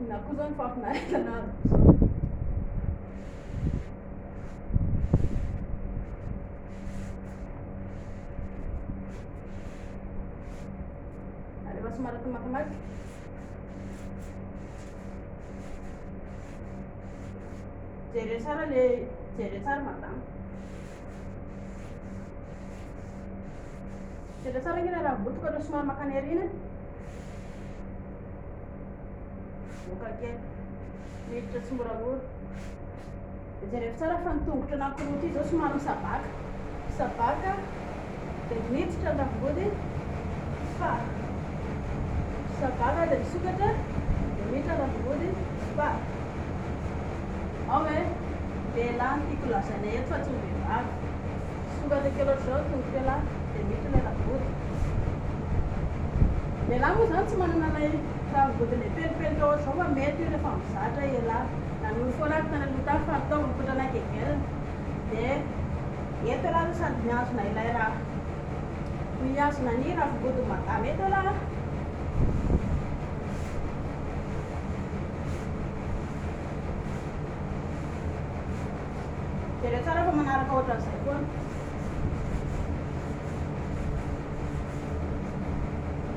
Na koa zany fahafinaritra anazy rehefa somary tomatomaiky jere tsara madama jere tsara nge raha botoka atao somary makany arina voka kely miditra tsy moramora jereko tsara fa nitongotra anankoroa ty zao somary misabaka dia miditra ny ravim-body fa misabaka dia misokatra dia miditra ny ravim-body fa ao hoe lehilahy tiako lazana eto fa tsy mivehivavy sokatra kely ohatry zao tongotra lahy dia miditra ilay ravim-body lehilahy moa zany tsy manana ilay ravim-body ilay pelipelika ohatry zao fa mety io rehefa mizatra ialahy na noho foanako tany aloha tany fa atao mikotrana kevelona dia eto lahy sady miazona ilay raha miazona ny ravim-body madama eto lahy dia tsara fa manaraka ohatran'izay foana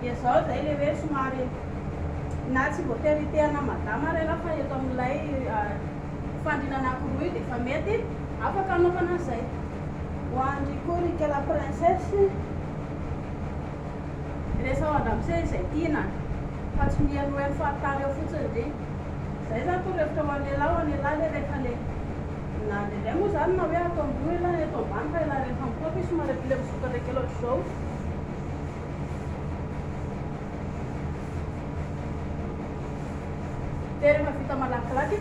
dia zao zay le hoe somary na tsy voatery tehana madama rela fa eto amin'ilay fandrina anankoroa io dia efa mety afaka anaovana an'izay ho andry korika la princesse resa ao andramose izay tiana fa tsy mihaino hoe fahatany eo fotsiny de zay zany to revitra ho an'lehilahy le rehefa le na ndraindray moa zany na hoe atao ambony ilay atao ambany fa ilahy rehefa mitoaka io somary le misokatra kely ohatry zao dia rehefa vita malakilaky